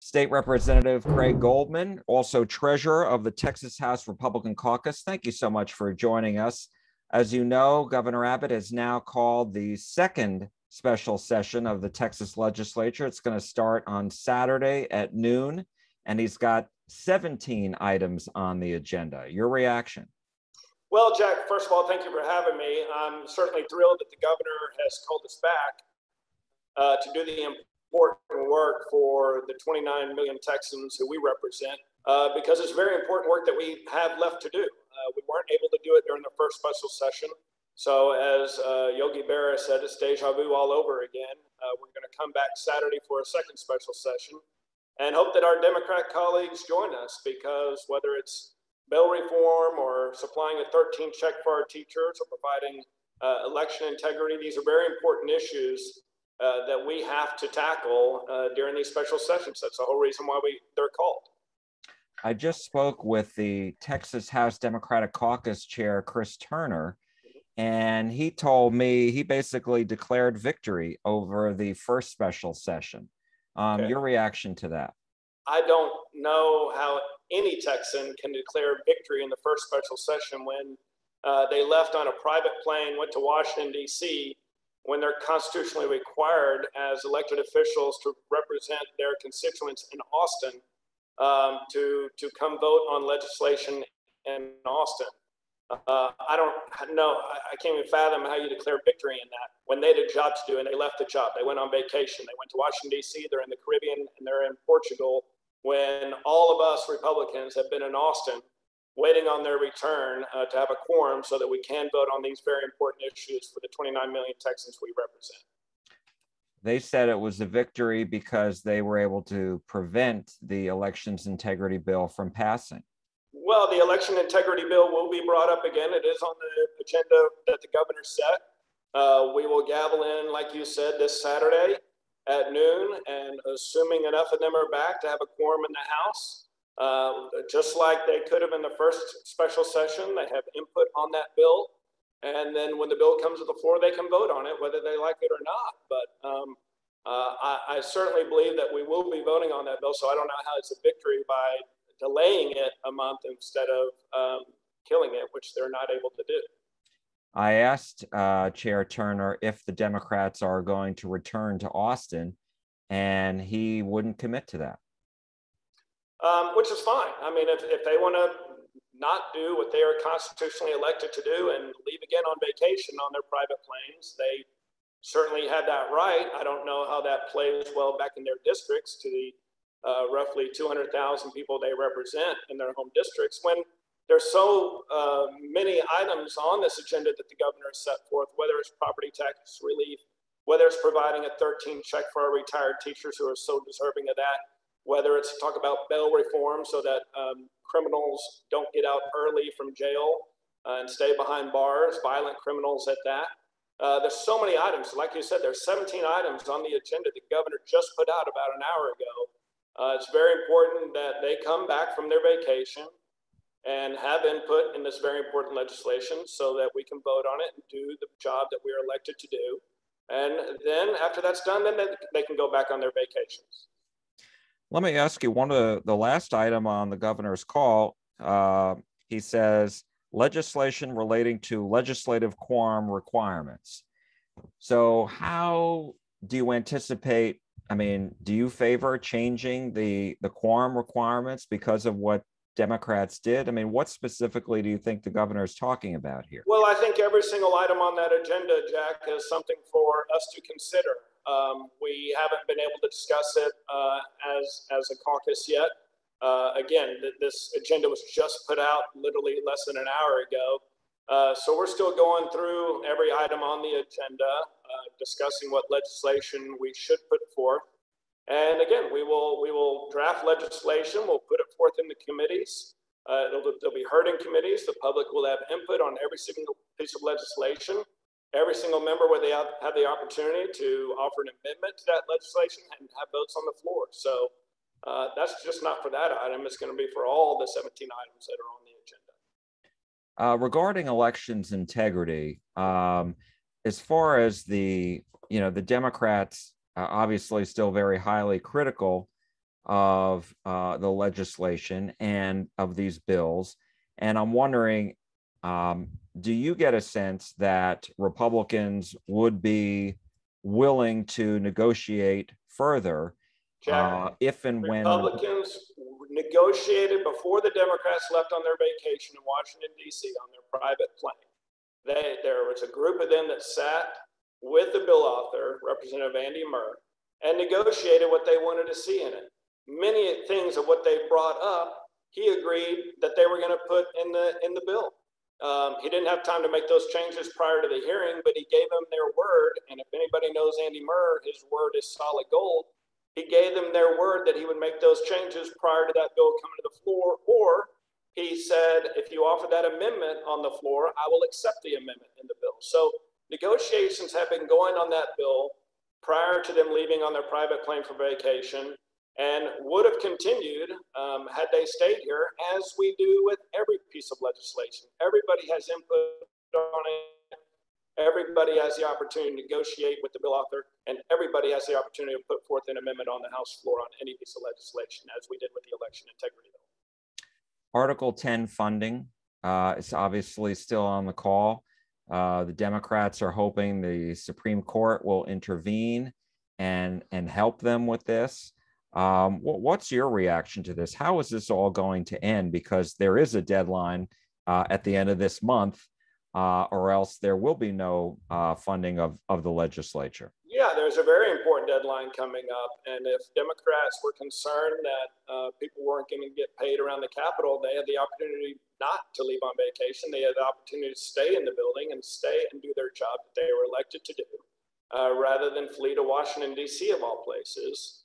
State Representative Craig Goldman, also treasurer of the Texas House Republican Caucus. Thank you so much for joining us. As you know, Governor Abbott has now called the second special session of the Texas legislature. It's going to start on Saturday at noon, and he's got 17 items on the agenda. Your reaction? Well, Jack, first of all, thank you for having me. I'm certainly thrilled that the governor has called us back to do the important work for the 29 million Texans who we represent, because it's very important work that we have left to do. We weren't able to do it during the first special session. So as Yogi Berra said, it's deja vu all over again. We're going to come back Saturday for a second special session and hope that our Democrat colleagues join us, because whether it's bail reform or supplying a 13 check for our teachers or providing election integrity, these are very important issues that we have to tackle during these special sessions. That's the whole reason why they're called. I just spoke with the Texas House Democratic Caucus chair, Chris Turner, and he told me he basically declared victory over the first special session. Okay. Your reaction to that? I don't know how any Texan can declare victory in the first special session when they left on a private plane, went to Washington, D.C., when they're constitutionally required as elected officials to represent their constituents in Austin, to come vote on legislation in Austin. I don't know. I can't even fathom how you declare victory in that when they had a job to do and they left the job. They went on vacation. They went to Washington, D.C. They're in the Caribbean and they're in Portugal, when all of us Republicans have been in Austin waiting on their return to have a quorum so that we can vote on these very important issues for the 29 million Texans we represent. They said it was a victory because they were able to prevent the elections integrity bill from passing. Well, the election integrity bill will be brought up again. It is on the agenda that the governor set. We will gavel in, like you said, this Saturday at noon, and assuming enough of them are back to have a quorum in the House, just like they could have in the first special session, they have input on that bill. And then when the bill comes to the floor, they can vote on it, whether they like it or not. But I certainly believe that we will be voting on that bill. So I don't know how it's a victory by delaying it a month instead of killing it, which they're not able to do. I asked Chair Turner if the Democrats are going to return to Austin, and he wouldn't commit to that. Which is fine. I mean, if they want to not do what they are constitutionally elected to do and leave again on vacation on their private planes, they certainly have that right. I don't know how that plays well back in their districts to the roughly 200,000 people they represent in their home districts, when there's so many items on this agenda that the governor has set forth, whether it's property tax relief, whether it's providing a 13 check for our retired teachers who are so deserving of that, whether it's talk about bail reform so that criminals don't get out early from jail and stay behind bars, violent criminals at that. There's so many items. Like you said, there's 17 items on the agenda the governor just put out about an hour ago. It's very important that they come back from their vacation and have input in this very important legislation so that we can vote on it and do the job that we are elected to do. And then after that's done, then they can go back on their vacations. Let me ask you, one of the last item on the governor's call, he says legislation relating to legislative quorum requirements. So how do you anticipate, I mean, do you favor changing the quorum requirements because of what Democrats did? I mean, what specifically do you think the governor is talking about here? Well, I think every single item on that agenda, Jack, is something for us to consider. We haven't been able to discuss it as a caucus yet. Again, this agenda was just put out literally less than an hour ago. So we're still going through every item on the agenda, discussing what legislation we should put forth. And again, we will draft legislation. We'll put it forth in the committees. They'll be heard in committees. The public will have input on every single piece of legislation. Every single member where they have the opportunity to offer an amendment to that legislation and have votes on the floor. So that's just not for that item. It's going to be for all the 17 items that are on the agenda. Regarding elections integrity, as far as the Democrats obviously still very highly critical of the legislation and of these bills. And I'm wondering, do you get a sense that Republicans would be willing to negotiate further Jack, if and when? Republicans negotiated before the Democrats left on their vacation in Washington, D.C. on their private plane. There was a group of them that sat with the bill author, Representative Andy Murr, and negotiated what they wanted to see in it. Many things of what they brought up, he agreed that they were going to put in the bill. He didn't have time to make those changes prior to the hearing, but he gave them their word. And if anybody knows Andy Murr, his word is solid gold. He gave them their word that he would make those changes prior to that bill coming to the floor, or he said, if you offer that amendment on the floor, I will accept the amendment in the bill. So negotiations have been going on that bill prior to them leaving on their private plane for vacation, and would have continued had they stayed here, as we do with every piece of legislation. Everybody has input on it. Everybody has the opportunity to negotiate with the bill author, and everybody has the opportunity to put forth an amendment on the House floor on any piece of legislation, as we did with the election integrity bill. Article 10 funding is obviously still on the call. The Democrats are hoping the Supreme Court will intervene and help them with this. What's your reaction to this? How is this all going to end? Because there is a deadline at the end of this month, or else there will be no funding of the legislature. Yeah, there's a very important deadline coming up. And if Democrats were concerned that people weren't going to get paid around the Capitol, they had the opportunity not to leave on vacation. They had the opportunity to stay in the building and stay and do their job that they were elected to do, rather than flee to Washington, D.C., of all places,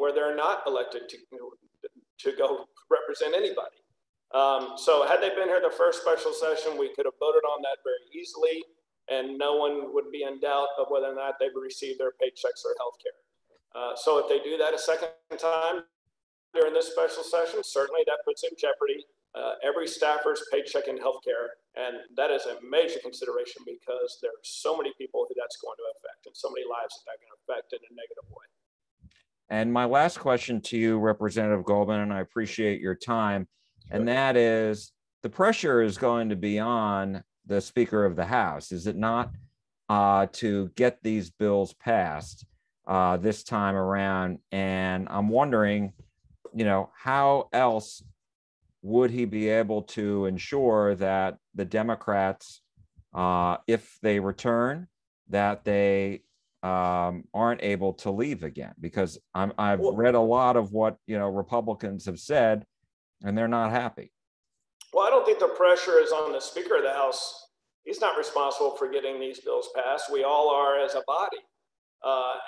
where they're not elected to go represent anybody. So had they been here the first special session, we could have voted on that very easily, and no one would be in doubt of whether or not they would receive their paychecks or health care. So if they do that a second time during this special session, certainly that puts in jeopardy every staffer's paycheck and health care. And that is a major consideration, because there are so many people who that's going to affect, and so many lives that going to affect in a negative way. And my last question to you, Representative Goldman, and I appreciate your time, and that is, the pressure is going to be on the Speaker of the House, is it not, to get these bills passed this time around? And I'm wondering, how else would he be able to ensure that the Democrats, if they return, that they aren't able to leave again? Because I've read a lot of what Republicans have said, and they're not happy. Well, I don't think the pressure is on the Speaker of the House. He's not responsible for getting these bills passed. We all are as a body.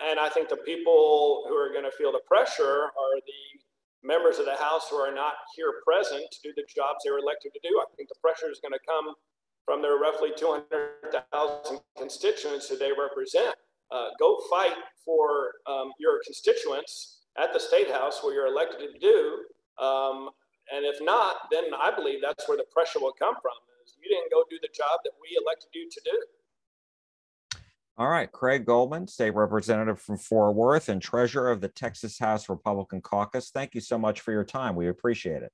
And I think the people who are going to feel the pressure are the members of the House who are not here present to do the jobs they were elected to do. I think the pressure is going to come from their roughly 200,000 constituents who they represent. Go fight for your constituents at the State House where you're elected to do. And if not, then I believe that's where the pressure will come from. Is you didn't go do the job that we elected you to do. All right, Craig Goldman, State Representative from Fort Worth and Treasurer of the Texas House Republican Caucus. Thank you so much for your time. We appreciate it.